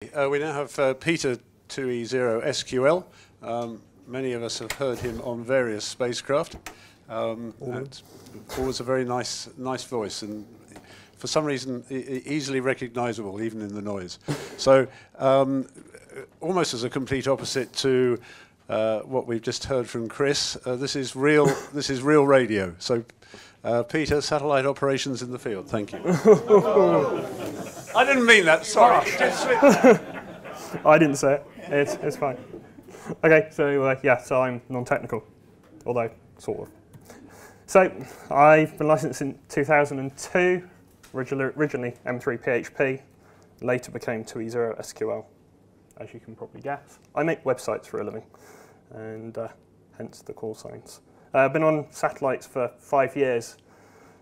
We now have Peter 2E0SQL. Many of us have heard him on various spacecraft. Always a very nice voice, and for some reason easily recognizable even in the noise. So almost as a complete opposite to what we've just heard from Chris, this is real radio. So Peter, satellite operations in the field. Thank you. I didn't mean that, sorry. I didn't say it. It's fine. Okay, so so I'm non-technical, although sort of. So I've been licensed in 2002, originally M3 PHP, later became 2E0SQL, as you can probably guess. I make websites for a living, and hence the call signs. I've been on satellites for 5 years.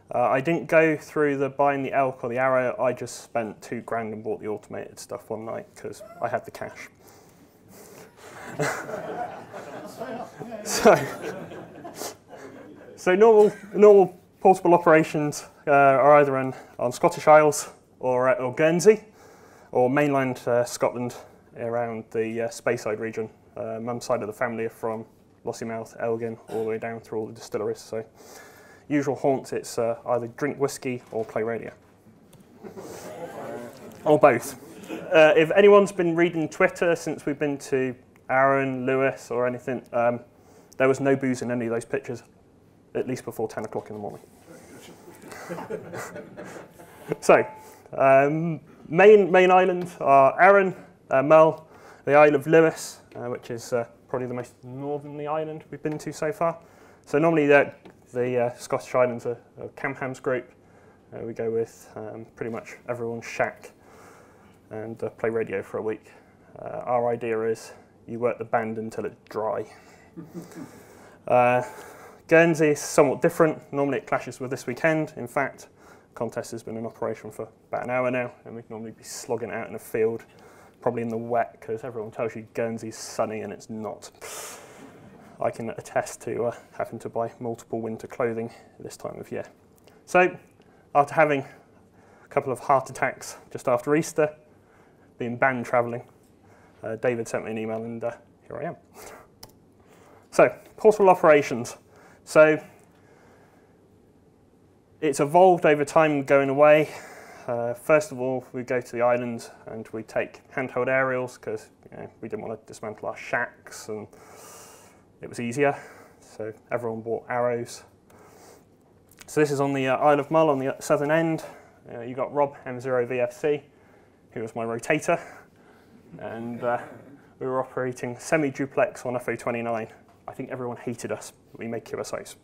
I didn't go through the buying the elk or the arrow. I just spent £2 and bought the automated stuff one night because I had the cash. So normal portable operations are either on Scottish Isles or Guernsey, or mainland Scotland around the Speyside region. Mum's side of the family are from Lossiemouth, Elgin, all the way down through all the distilleries. So usual haunts, it's either drink whiskey or play radio. Or both. If anyone's been reading Twitter since we've been to Aaron, Lewis or anything, there was no booze in any of those pictures, at least before 10 o'clock in the morning. So, main islands are Arran, Mull, the Isle of Lewis, which is probably the most northerly island we've been to so far. So normally the Scottish Islands are Camham's group. We go with pretty much everyone's shack and play radio for a week. Our idea is you work the band until it's dry. Guernsey is somewhat different. Normally it clashes with this weekend. In fact, the contest has been in operation for about an hour now, and we'd normally be slogging out in a field, probably in the wet, because everyone tells you Guernsey's sunny and it's not. I can attest to having to buy multiple winter clothing this time of year. So, after having a couple of heart attacks just after Easter, being banned travelling, David sent me an email and here I am. So, portable operations. So, it's evolved over time going away. First of all, we go to the islands and we take handheld aerials because we didn't want to dismantle our shacks and it was easier. So everyone bought arrows. So this is on the Isle of Mull on the southern end. You got Rob M0VFC, who was my rotator, and we were operating semi-duplex on FO29. I think everyone hated us, but we made QSOs.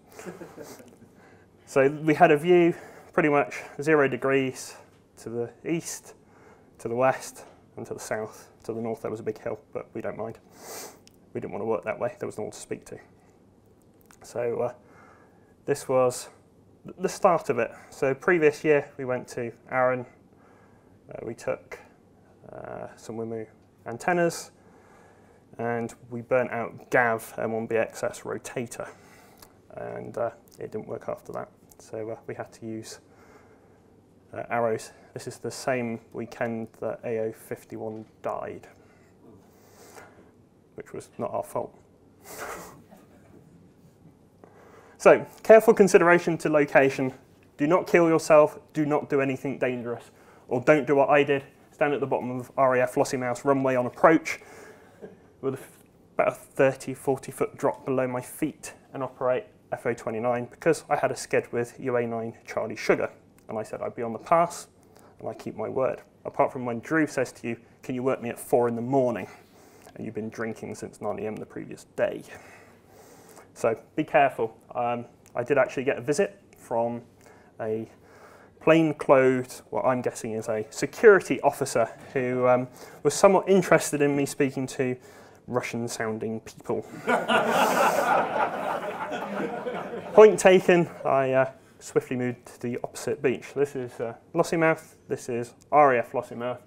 So we had a view pretty much 0 degrees to the east, to the west, and to the south. To the north there was a big hill, but we don't mind. We didn't want to work that way. There was no one to speak to. So this was the start of it. So previous year we went to Arran. We took some WIMU antennas, and we burnt out GAV M1BXS rotator, and it didn't work after that. So we had to use arrows. This is the same weekend that AO51 died, which was not our fault. So, careful consideration to location. Do not kill yourself, do not do anything dangerous, or don't do what I did, stand at the bottom of RAF Lossiemouth runway on approach with about a 30, 40 foot drop below my feet and operate FO29 because I had a sked with UA9 Charlie Sugar, and I said I'd be on the pass, and I keep my word. Apart from when Drew says to you, can you work me at 4 in the morning? And you've been drinking since 9 AM the previous day. So be careful. I did actually get a visit from a plainclothed, what I'm guessing is a security officer who was somewhat interested in me speaking to Russian-sounding people. Point taken, I swiftly moved to the opposite beach. This is Lossiemouth, this is RAF Lossiemouth.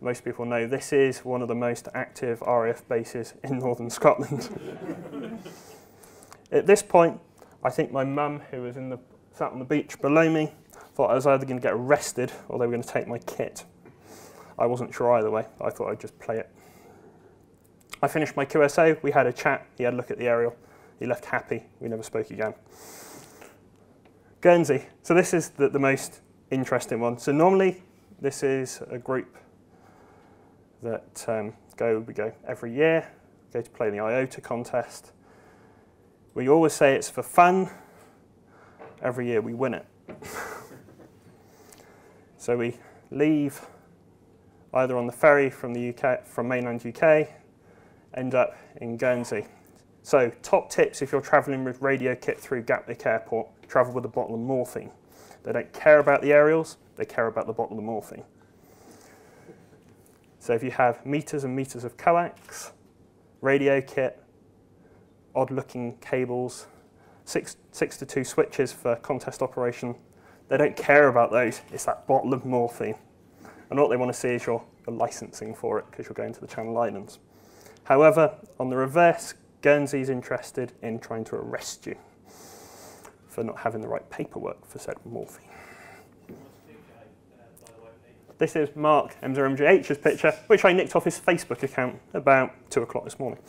Most people know this is one of the most active RAF bases in northern Scotland. At this point, I think my mum, who was sat on the beach below me, thought I was either going to get arrested or they were going to take my kit. I wasn't sure either way. I thought I'd just play it. I finished my QSO. We had a chat. He had a look at the aerial. He left happy. We never spoke again. Guernsey. So this is the most interesting one. So normally this is a group that we go every year, go to play the IOTA contest. We always say it's for fun. Every year we win it. So we leave either on the ferry from the UK, from mainland UK, end up in Guernsey. So top tips if you're travelling with radio kit through Gatwick Airport, travel with a bottle of morphine. They don't care about the aerials, they care about the bottle of morphine. So if you have meters and meters of coax, radio kit, odd-looking cables, 6 to 2 switches for contest operation, they don't care about those. It's that bottle of morphine. And what they want to see is your licensing for it, because you're going to the Channel Islands. However, on the reverse, Guernsey's interested in trying to arrest you for not having the right paperwork for said morphine. This is Mark M0MGH's picture, which I nicked off his Facebook account about 2 o'clock this morning.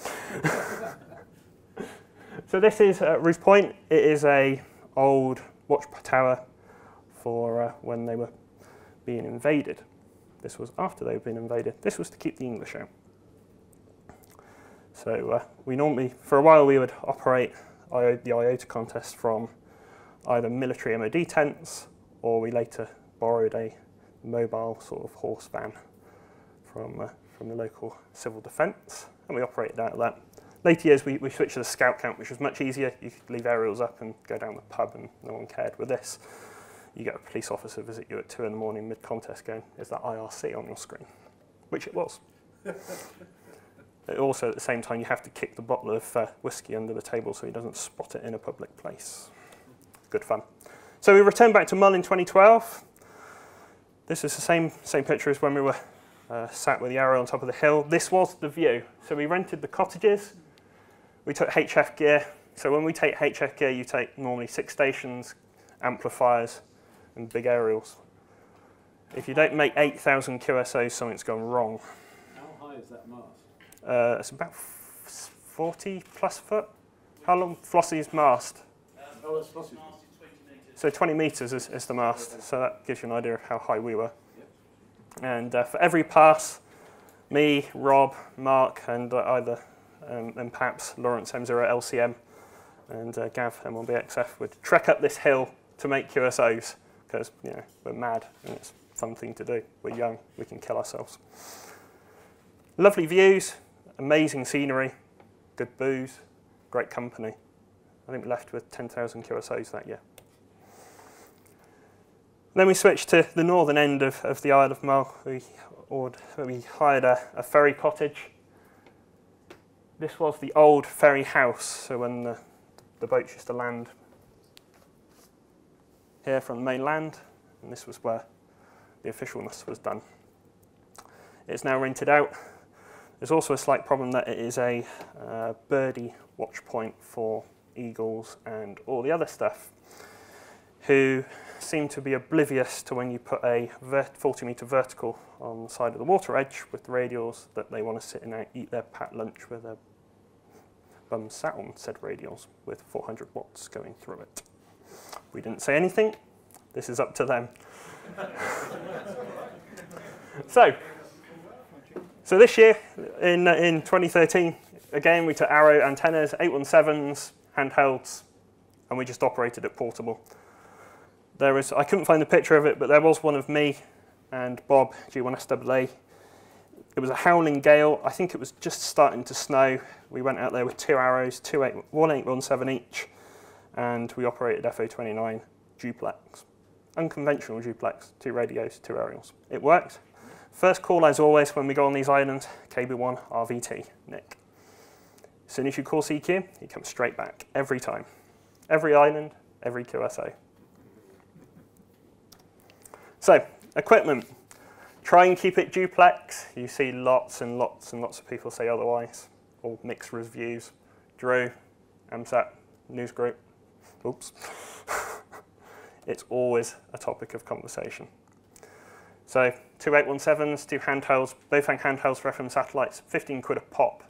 So this is Roof Point. It is a old watch tower for when they were being invaded. This was after they had been invaded. This was to keep the English out. So we normally, for a while, we would operate the IOTA contest from either military MOD tents, or we later borrowed a mobile sort of horse van from the local civil defence, and we operated out of that. Later years, we switched to the scout camp, which was much easier. You could leave aerials up and go down the pub, and no one cared. With this, you get a police officer visit you at 2 in the morning mid-contest going, is that IRC on your screen? Which it was. Also, at the same time, you have to kick the bottle of whiskey under the table so he doesn't spot it in a public place. Good fun. So we returned back to Mull in 2012. This is the same picture as when we were sat with the aerial on top of the hill. This was the view. So we rented the cottages. We took HF gear. So when we take HF gear, you take normally 6 stations, amplifiers, and big aerials. If you don't make 8,000 QSOs, something's gone wrong. How high is that mast? It's about 40 plus foot. How long Flossie's mast? Oh, that's Flossie's mast. So 20 metres is the mast, so that gives you an idea of how high we were. Yep. And for every pass, me, Rob, Mark, and and perhaps Lawrence M0LCM and Gav M1BXF would trek up this hill to make QSOs, because we're mad and it's a fun thing to do. We're young, we can kill ourselves. Lovely views, amazing scenery, good booze, great company. I think we left with 10,000 QSOs that year. Then we switched to the northern end of the Isle of Mull. We hired a ferry cottage. This was the old ferry house, so when the boats used to land here from the mainland, and this was where the officialness was done. It's now rented out. There's also a slight problem that it is a birdie watch point for eagles and all the other stuff, who seem to be oblivious to when you put a 40-metre vertical on the side of the water edge with the radials, that they want to sit and eat their pat lunch with their bum sat on said radials with 400 watts going through it. We didn't say anything. This is up to them. So this year, in 2013, again, we took Arrow antennas, 817s, handhelds, and we just operated it portable. I couldn't find the picture of it, but there was one of me and Bob, G1SAA. It was a howling gale. I think it was just starting to snow. We went out there with 2 Arrows, one 817 each, and we operated FO29 duplex. Unconventional duplex, 2 radios, 2 aerials. It worked. First call, as always, when we go on these islands, KB1 RVT, Nick. As soon as you call CQ, he comes straight back, every time. Every island, every QSO. So, equipment. Try and keep it duplex. You see lots and lots and lots of people say otherwise, or mixed reviews. Drew, AMSAT, news group. Oops. It's always a topic of conversation. So 2 817s, 2 handhelds, both handhelds for FM satellites, 15 quid a pop.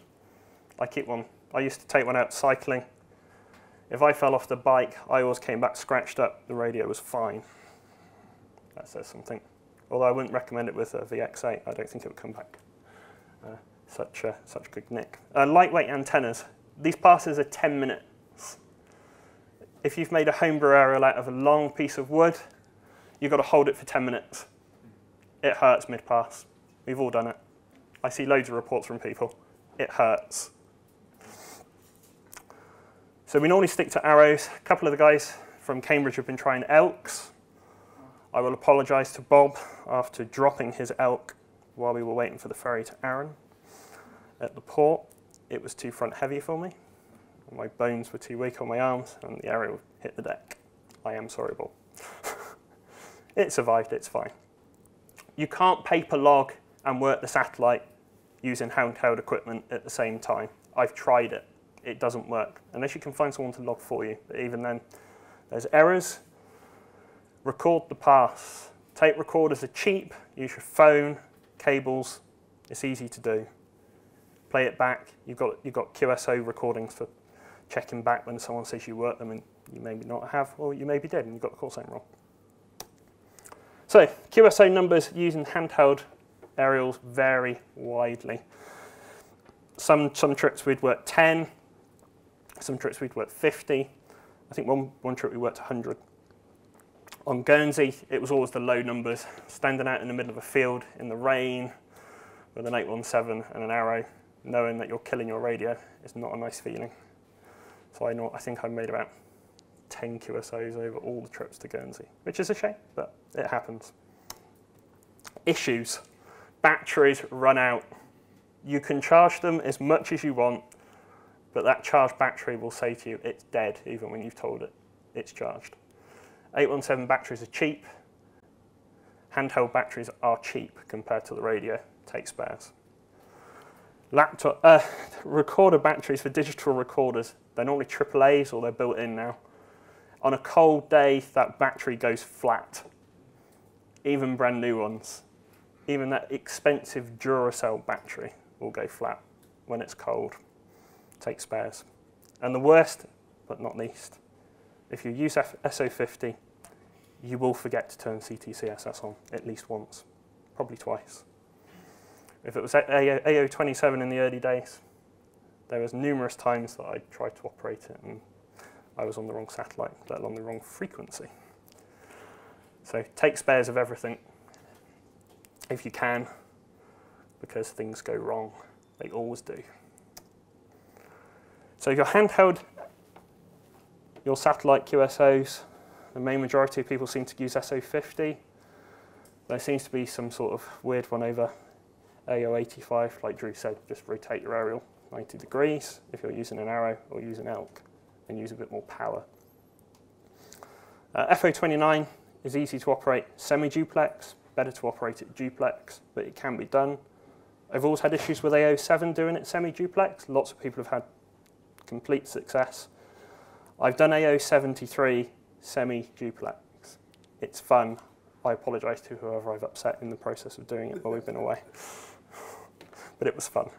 I keep one. I used to take one out cycling. If I fell off the bike, I always came back scratched up. The radio was fine. That says something. Although I wouldn't recommend it with a VX8. I don't think it would come back such good nick. Lightweight antennas. These passes are 10 minutes. If you've made a homebrew aerial out of a long piece of wood, you've got to hold it for 10 minutes. It hurts mid-pass. We've all done it. I see loads of reports from people. It hurts. So we normally stick to arrows. A couple of the guys from Cambridge have been trying elks. I will apologise to Bob after dropping his elk while we were waiting for the ferry to Arran at the port. It was too front heavy for me. My bones were too weak on my arms and the aerial hit the deck. I am sorry, Bob. It survived, it's fine. You can't paper log and work the satellite using handheld equipment at the same time. I've tried it. It doesn't work, unless you can find someone to log for you. But even then, there's errors. Record the pass. Tape recorders are cheap. Use your phone, cables. It's easy to do. Play it back. You've got QSO recordings for checking back when someone says you worked them and you maybe not have, or you maybe did and you got the call sign wrong. So QSO numbers using handheld aerials vary widely. Some trips we'd work 10. Some trips we'd work 50. I think one trip we worked 100. On Guernsey, it was always the low numbers, standing out in the middle of a field in the rain with an 817 and an arrow, knowing that you're killing your radio is not a nice feeling. So I think I made about 10 QSOs over all the trips to Guernsey, which is a shame, but it happens. Issues. Batteries run out. You can charge them as much as you want, but that charged battery will say to you it's dead even when you've told it it's charged. 817 batteries are cheap. Handheld batteries are cheap compared to the radio. Take spares. Laptop recorder batteries for digital recorders. They're normally AAAs or they're built in now. On a cold day, that battery goes flat. Even brand new ones. Even that expensive Duracell battery will go flat when it's cold. Take spares. And the worst, but not least, if you use SO50, you will forget to turn CTCSS on at least once, probably twice. If it was AO27 in the early days, there was numerous times that I tried to operate it and I was on the wrong satellite, let alone the wrong frequency. So take spares of everything if you can, because things go wrong. They always do. So your handheld, your satellite QSOs, the main majority of people seem to use SO50. There seems to be some sort of weird one over AO85, like Drew said, just rotate your aerial 90 degrees if you're using an arrow or using elk and use a bit more power. FO29 is easy to operate semi-duplex, better to operate it duplex, but it can be done. I've always had issues with AO7 doing it semi-duplex. Lots of people have had complete success. I've done AO73 semi-duplex. It's fun. I apologise to whoever I've upset in the process of doing it while we've been away. But it was fun.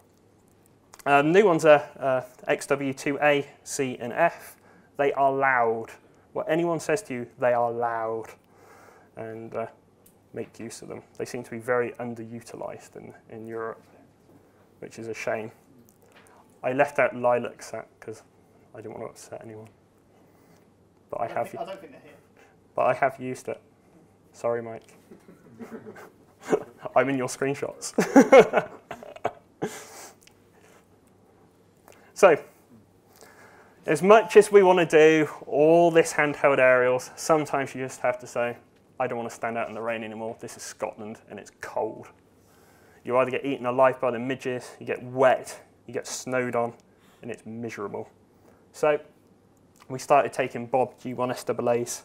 New ones are XW2A, C and F. They are loud. What anyone says to you, they are loud. And make use of them. They seem to be very underutilised in Europe, which is a shame. I left out Lilac Sat because I didn't want to upset anyone. But I don't think they're here. But I have used it. Sorry, Mike. I'm in your screenshots. So, as much as we want to do all this handheld aerials, sometimes you just have to say, I don't want to stand out in the rain anymore. This is Scotland and it's cold. You either get eaten alive by the midges, you get wet, you get snowed on, and it's miserable. So, we started taking Bob G1SAA's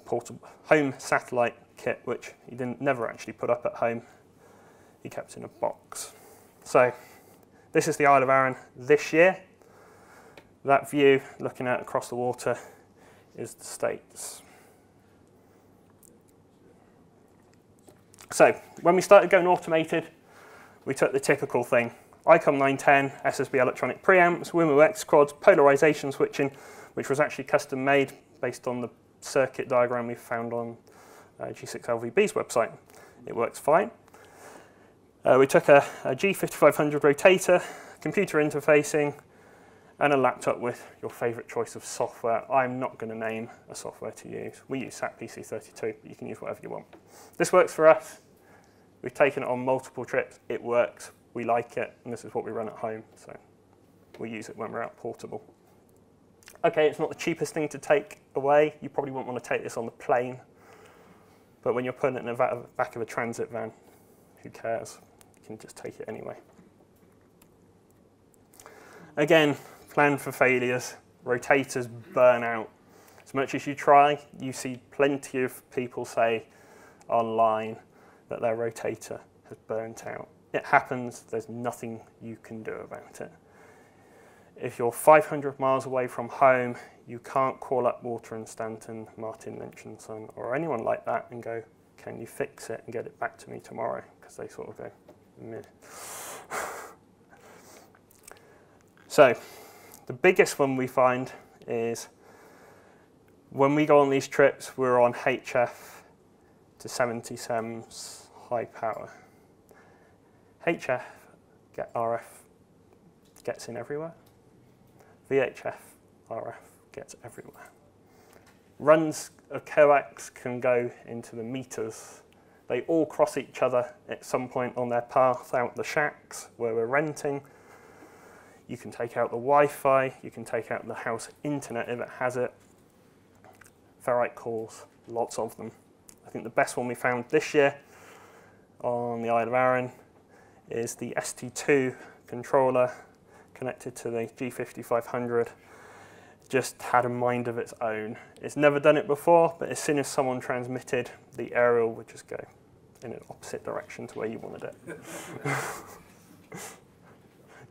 portable home satellite kit, which he never actually put up at home. He kept in a box. So this is the Isle of Arran this year. That view looking out across the water is the States. So when we started going automated, we took the typical thing. ICOM 910, SSB electronic preamps, WMU-X quads, polarization switching, which was actually custom made based on the circuit diagram we found on G6LVB's website. It works fine. We took a G5500 rotator, computer interfacing, and a laptop with your favorite choice of software. I'm not going to name a software to use. We use SAP PC32, but you can use whatever you want. This works for us. We've taken it on multiple trips. It works. We like it, and this is what we run at home, so we use it when we're out portable. Okay, it's not the cheapest thing to take away. You probably won't want to take this on the plane, but when you're putting it in the back of a transit van, who cares? You can just take it anyway. Again, plan for failures. Rotators burn out. As much as you try, you see plenty of people say online that their rotator has burnt out. It happens. There's nothing you can do about it. If you're 500 miles away from home, you can't call up Water and Stanton, Martin Lynch and Son, or anyone like that and go, can you fix it and get it back to me tomorrow? Because they sort of go, meh. So the biggest one we find is when we go on these trips, we're on HF to 77s high power. HF RF gets in everywhere. VHF RF gets everywhere. Runs of coax can go into the meters. They all cross each other at some point on their path out the shacks where we're renting. You can take out the Wi-Fi, you can take out the house internet if it has it. Ferrite cores, lots of them. I think the best one we found this year on the Isle of Arran is the ST2 controller connected to the G5500. Just had a mind of its own. It's never done it before, but as soon as someone transmitted, the aerial would just go in an opposite direction to where you wanted it.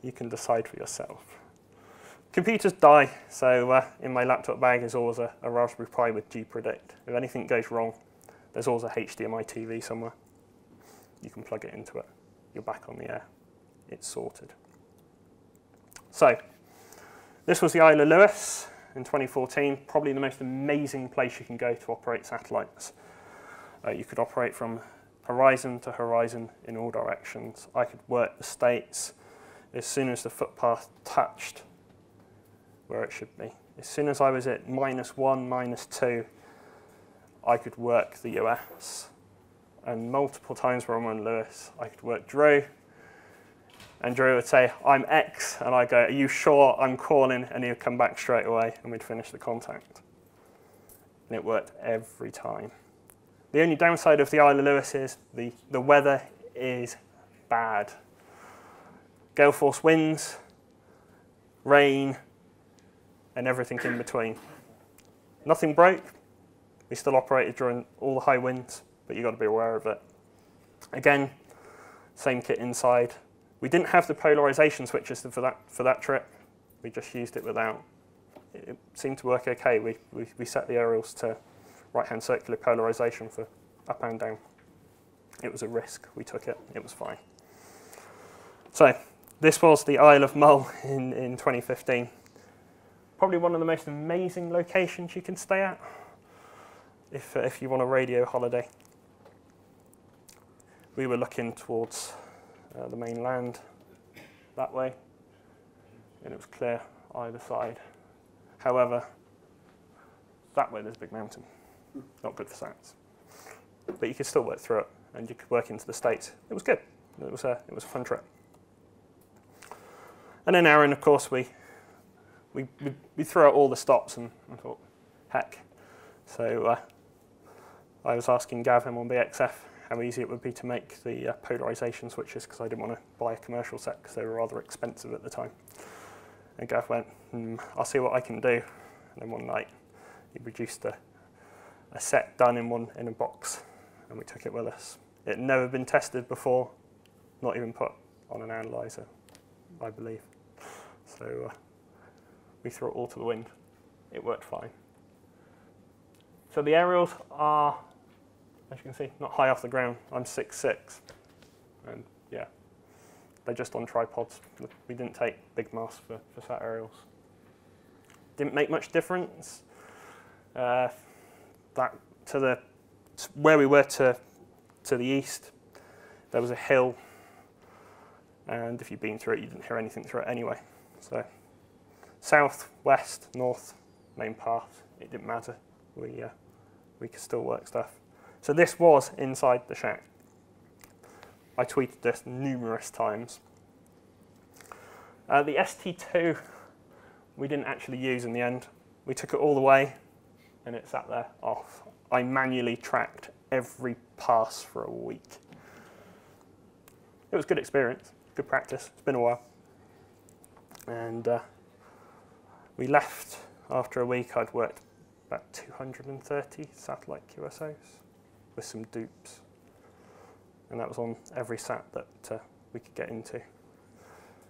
You can decide for yourself. Computers die, so in my laptop bag is always a Raspberry Pi with gpredict. If anything goes wrong, there's always a HDMI TV somewhere. You can plug it into it. You're back on the air. It's sorted. So, this was the Isle of Lewis in 2014, probably the most amazing place you can go to operate satellites. You could operate from horizon to horizon in all directions. I could work the states as soon as the footpath touched where it should be. As soon as I was at -1, -2, I could work the US. And multiple times when I'm on Lewis, I could work Drew, and Drew would say, I'm X, and I go, are you sure I'm calling? And he would come back straight away, and we'd finish the contact. And it worked every time. The only downside of the Isle of Lewis is the weather is bad. Gale force winds, rain, and everything in between. Nothing broke. We still operated during all the high winds, but you've got to be aware of it. Again, same kit inside. We didn't have the polarization switches for that trip. We just used it without. It seemed to work okay. We set the aerials to right-hand circular polarization for up and down. It was a risk. We took it. It was fine. So this was the Isle of Mull in 2015. Probably one of the most amazing locations you can stay at if you want a radio holiday. We were looking towards the mainland that way, and it was clear either side. However, that way there's a big mountain. Not good for sats. But you could still work through it, and you could work into the States. It was good. It was a fun trip. And in Arran, of course, we threw out all the stops and thought, heck. So I was asking Gavin on BXF how easy it would be to make the polarization switches, because I didn't want to buy a commercial set because they were rather expensive at the time. And Gav went, I'll see what I can do. And then one night, he produced a set done in a box, and we took it with us. It had never been tested before, not even put on an analyzer, I believe. So we threw it all to the wind. It worked fine. So the aerials are as you can see, not high off the ground. I'm 6'6", and yeah, they're just on tripods. We didn't take big masts for sat aerials. Didn't make much difference. That to where we were to the east, there was a hill, and if you'd been through it, you didn't hear anything through it anyway. So south, west, north, main path, it didn't matter. We could still work stuff. So this was inside the shack. I tweeted this numerous times. The ST2 we didn't actually use in the end. We took it all the way, and it sat there off. I manually tracked every pass for a week. It was good experience, good practice. It's been a while. And we left after a week. I'd worked about 230 satellite QSOs with some dupes. And that was on every sat that we could get into.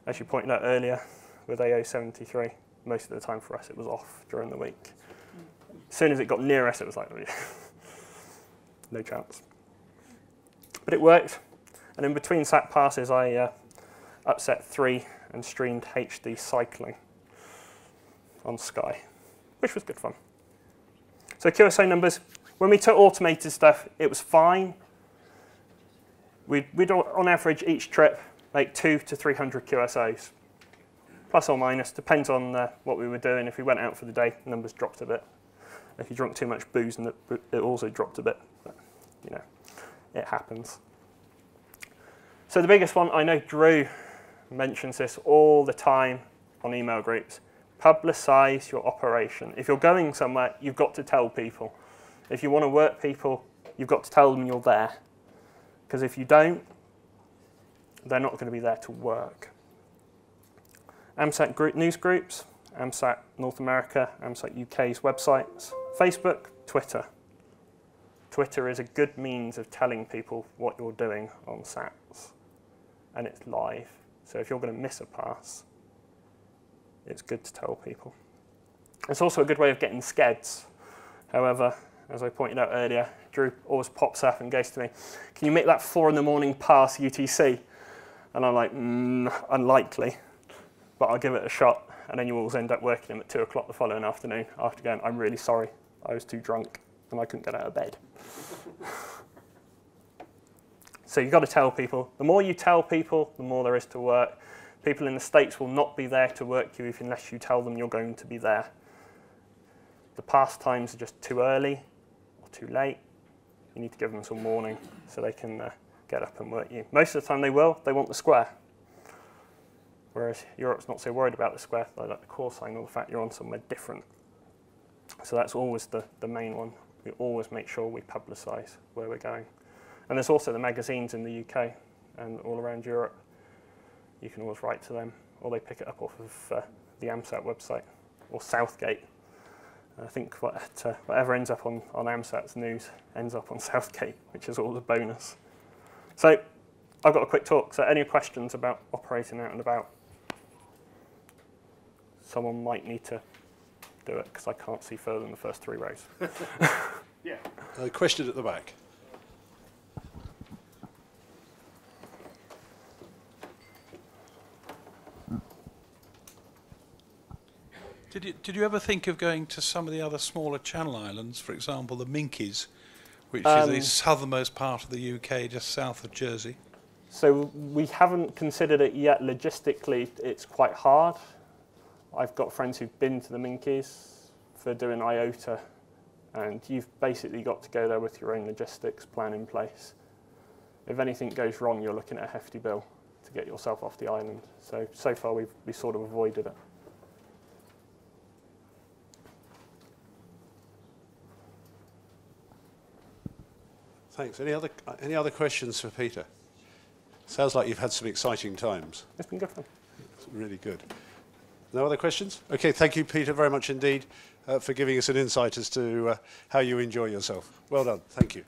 As you pointed out earlier, with AO-73, most of the time for us it was off during the week. As soon as it got near us, it was like, oh, yeah. No chance. But it worked. And in between sat passes, I upset 3 and streamed HD cycling on Sky, which was good fun. So QSO numbers, when we took automated stuff, it was fine. We'd on average each trip make 200 to 300 QSOs, plus or minus, depends on what we were doing. If we went out for the day, numbers dropped a bit. If you drank too much booze, and it also dropped a bit. But, you know, it happens. So the biggest one, I know Drew mentions this all the time on email groups. Publicize your operation. If you're going somewhere, you've got to tell people. If you want to work people, you've got to tell them you're there. Because if you don't, they're not going to be there to work. AMSAT news groups, AMSAT North America, AMSAT UK's websites, Facebook, Twitter. Twitter is a good means of telling people what you're doing on SATs. And it's live. So if you're going to miss a pass, it's good to tell people. It's also a good way of getting skeds. However, as I pointed out earlier, Drew always pops up and goes to me, can you make that 4 in the morning pass UTC? And I'm like, unlikely, but I'll give it a shot. And then you always end up working him at 2 o'clock the following afternoon after going, I'm really sorry, I was too drunk and I couldn't get out of bed. So you've got to tell people. The more you tell people, the more there is to work. People in the States will not be there to work you unless you tell them you're going to be there. The pass times are just too early or too late. You need to give them some warning so they can get up and work you. Most of the time they will. They want the square. Whereas Europe's not so worried about the square. They like the call sign or the fact you're on somewhere different. So that's always the main one. We always make sure we publicise where we're going. And there's also the magazines in the UK and all around Europe. You can always write to them, or they pick it up off of the AMSAT website, or Southgate. I think whatever ends up on AMSAT's news ends up on Southgate, which is always a bonus. So I've got a quick talk. So any questions about operating out and about? Someone might need to do it, because I can't see further than the first 3 rows. Yeah. A question at the back. Did you ever think of going to some of the other smaller Channel Islands, for example, the Minkies, which is the southernmost part of the UK, just south of Jersey? So we haven't considered it yet. Logistically, it's quite hard. I've got friends who've been to the Minkies for doing IOTA, and you've basically got to go there with your own logistics plan in place. If anything goes wrong, you're looking at a hefty bill to get yourself off the island. So far, we sort of avoided it. Thanks. Any other questions for Peter? Sounds like you've had some exciting times. It's been good fun. It's really good. No other questions? Okay, thank you, Peter, very much indeed for giving us an insight as to how you enjoy yourself. Well done. Thank you.